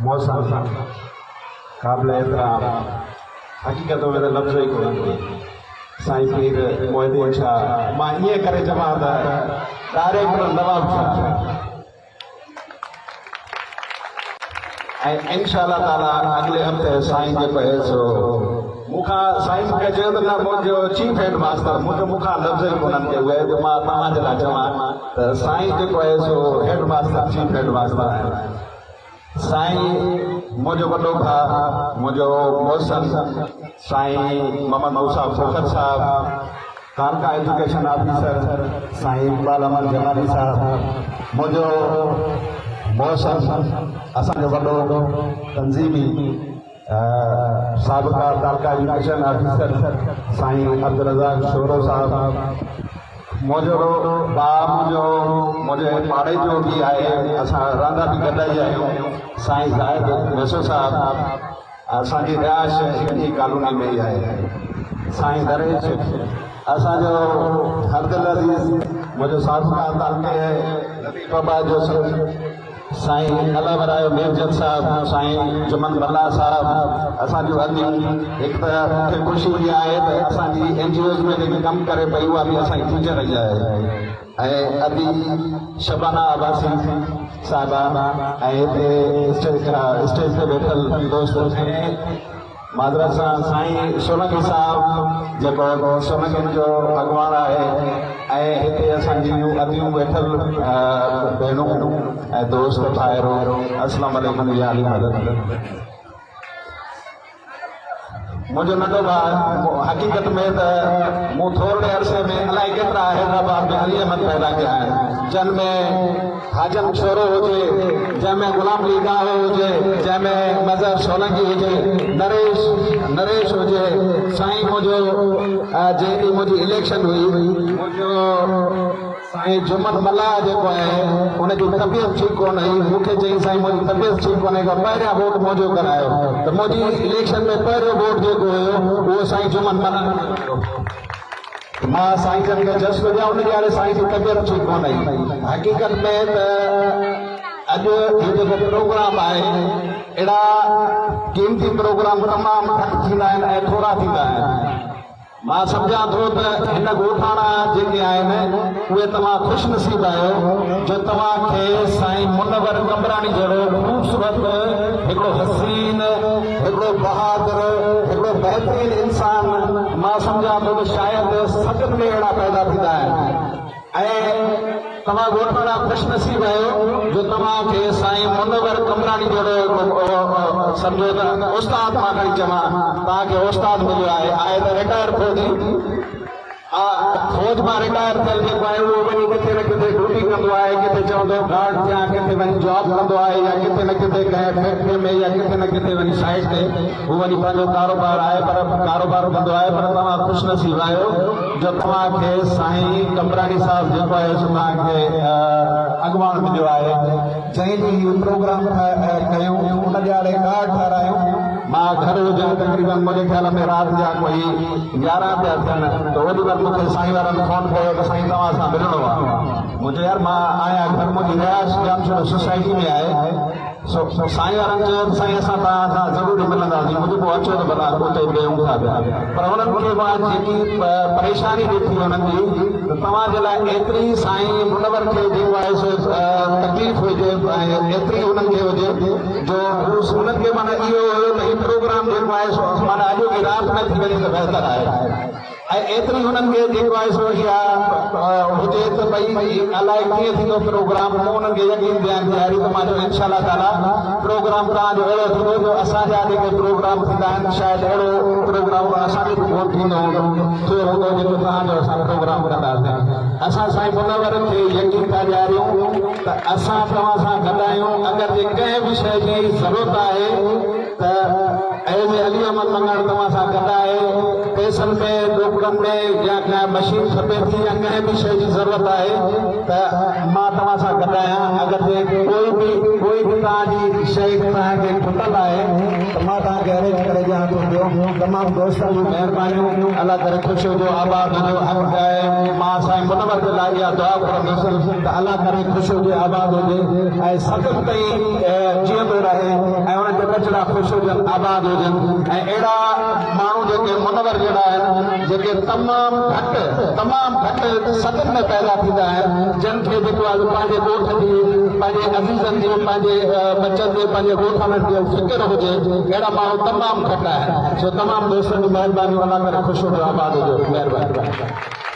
मौसम काबिल एहतराम हकीकत में तो लफ्ज़ ही कोई साईं पीर मोहिद्दीन शाह मां ईअं करे चवां त डायरेक्ट नवाब शाह ऐं इंशाअल्लाह ताला अगले हफ़्ते साईं जेको आहे सो मूंखां साईं मूंखे चयो त न मुंहिंजो चीफ हेड मास्टर मूंखां लफ़्ज़ ई कोन्हनि के उहे जो मां तव्हांजे लाइ चवां त साईं जेको आहे सो हेड मास्टर चीफ हेड मास्टर आहे साईं मुझे वॾो भाउ मुझो मोहसन साईं मोहम्मद मूसा फ़खर साहब तालका एजुकेशन ऑफिसर साईं इकबाल अहमद जमाली साहब मुझो मोहसन असांजो वॾो तंज़ीमी साबिक़ा तालका एजुकेशन ऑफिसर साईं अब्दुल रज़ाक शोरो साहब मुझो मुझे पाड़े जो भी आहे असां रांदा भी गॾाई आहियूं साईं ज़ाहिद मैसो साहब असांजी रिहाइश इन कॉलोनी में ही आहे साईं दरेश असांजो हरदिल अज़ीज़ मुझो साबिक़ा तालके लतीफ़ बाबा जो साईं अला बरायो मेरजत साहब साईं जुमन बल्ला साहब असांजो अदी हिकु त मूंखे ख़ुशी बि आहे त असांजी NGOs में जेके कमु करे पई उहा बि असांजी टीचर रही आहे ऐं अदी शबाना अब्बासी साहिबा ऐं हिते स्टेज ते वेठल दोस्त मादरा सां साईं सोलंकी साहब जेको सोलंकियुनि जो अॻुवान आहे ऐं हिते असांजियूं अदियूं वेठल भेनूं ऐं दोस्त भाइरो अस्सलाम वालेकुम या अली मदद मुझो नंढो भाउ हकीकत में त मूं थोरे अरसे में अलाए केतिरा हैदराबाद में अली अहमद पैदा कया आहिनि जन में हाजन छोरो हुजे जंहिंमें गुलाम अली गाह हुजे जंहिंमें मज़हर सोलंकी हुजे नरेश हुजे साईं मुंहिंजो जेकी मुंहिंजी इलेक्शन हुई मुंहिंजो साईं जुमन मल्ला जेको आहे उनजी तबियत ठीकु कोन हुई मूंखे चई साईं मुंहिंजी तबियत ठीकु कोन्हे का पहिरियां वोट मुंहिंजो करायो त मुंहिंजी इलेक्शन में पहिरियों वोट जेको हुयो उहो साईं जुमन मल्ला मां साईं जन खे जस्ट ॾियां उनजे हाणे साईं जी तबियत ठीकु कोन हुई हक़ीक़त में त अॼु इहो जेको प्रोग्राम आहे अहिड़ा क़ीमती प्रोग्राम तमामु घटि थींदा आहिनि ऐं थोरा थींदा आहिनि मां सम्झां थो त हिन ॻोठाणा जेके आहिनि उहे तव्हां ख़ुशनसीब आहियो जो तव्हांखे साईं मुनवर कमराणी जहिड़ो ख़ूबसूरत हिकिड़ो हसीन हिकिड़ो बहादुर हिकिड़ो बहितरीन इंसान मां सम्झां थो त शायदि सभिनि में अहिड़ा पैदा थींदा आहिनि ऐं तव्हां ॻोठाणा ख़ुशनसीब आहियो जो तव्हांखे साईं मुनवर कमराणी जहिड़ो सम्झो त उस्ताद मां खणी चवां तव्हांखे उस्ताद मिलियो आहे त रिटायर फौजी फौज मां रिटायर थियल जेको आहे उहो वञी किथे न किथे ड्यूटी कंदो आहे किथे चवंदो गार्ड थियां किथे वञी जॉब कंदो आहे या किथे न किथे कंहिं फैक्ट्री में या किथे न किथे वञी साइड ते हू वञी पंहिंजो कारोबार आहे पर कारोबार कंदो आहे पर तव्हां ख़ुशनसीब आहियो जो तव्हांखे साईं कमराणी साहिब जेको आहे सो तव्हांखे अॻुवान मिलियो आहे जंहिं ॾींहुं प्रोग्राम कयूं उनजे हाणे कार्ड ठारायूं मां घर हुजां तक़रीबन मुंहिंजे ख्याल में राति जा कोई 11 पिया थियनि त ओॾी महिल मूंखे साईं वारनि फोन कयो त साईं तव्हां सां मिलणो आहे मुंहिंजो यार मां आहियां घर मुंहिंजी रिहाइश जामशेद सोसाइटी में आहे साईं वारनि चयो त साईं असां तव्हां सां ज़रूरु मिलंदासीं मुंहिंजो पोइ अचो त भला उते वेहूं था पिया पर उन्हनि खे मां जेकी परेशानी ॾिठी उन्हनि जी त तव्हांजे लाइ एतिरी साईं मुनवर खे जेको आहे सो तकलीफ़ हुजे ऐं एतिरी उन्हनि खे हुजे जो उन्हनि खे माना इहो हुयो त हीउ प्रोग्राम जेको आहे सो माना अॼु की राति में थी वञे त बहितर आहे ऐं एतिरी हुननि खे जेको आहे सो इहा हुजे त भई अलाए कीअं थींदो प्रोग्राम पोइ उन्हनि खे यकीन ॾियणु ॾियारी त मां चयो इंशाअल्लाह ताला प्रोग्राम तव्हांजो अहिड़ो थींदो जो असांजा जेके प्रोग्राम थींदा आहिनि शायदि अहिड़ो प्रोग्राम असांजो बि कोन थींदो थियो हूंदो जेको तव्हांजो असां प्रोग्राम कंदासीं असां साईं मुनवर खे यकीन था ॾियारियूं त असां तव्हां सां गॾु आहियूं अगरि जे कंहिं बि शइ जी ज़रूरत आहे त अली अहमद मंगड़ तव्हां सां गॾु आहे पैसनि में डॉक्टरनि में या कंहिं मशीन खपे थी या कंहिं बि शइ जी ज़रूरत आहे त मां तव्हां सां गॾु आहियां। अगरि कोई बि तव्हांजी शइ तव्हांखे खुटल आहे त मां तव्हांखे अरेंज करे ॾियां थो पियो। तमामु दोस्तनि जूं महिरबानियूं, अलाह करे ख़ुशि हुजो, आबाद हुजो। मां साईं मुनवर जे लाइ इहा दुआ घुरंदुसि त अलाह करे ख़ुशि हुजे, आबाद हुजे ऐं सदिक़ ताईं जीअंदो रहे ऐं उन्हनि जा बचड़ा ख़ुशि हुजनि, आबाद हुजनि। ऐं अहिड़ा माण्हू जेके मुनवर जहिड़ा आहिनि, जेके तमामु घटि सदन में पैदा थींदा आहिनि, जिन खे जेको आहे पंहिंजे ॻोठ जी, पंहिंजे अज़ीज़नि जी, पंहिंजे बचनि जी, पंहिंजे ॻोठनि जी फिक्र हुजे, अहिड़ा माण्हू तमामु घटि आहिनि। सो तमामु दोस्तनि जी महिरबानी, अलाह करे ख़ुशि हुजो, आबाद हुजो, महिरबानी।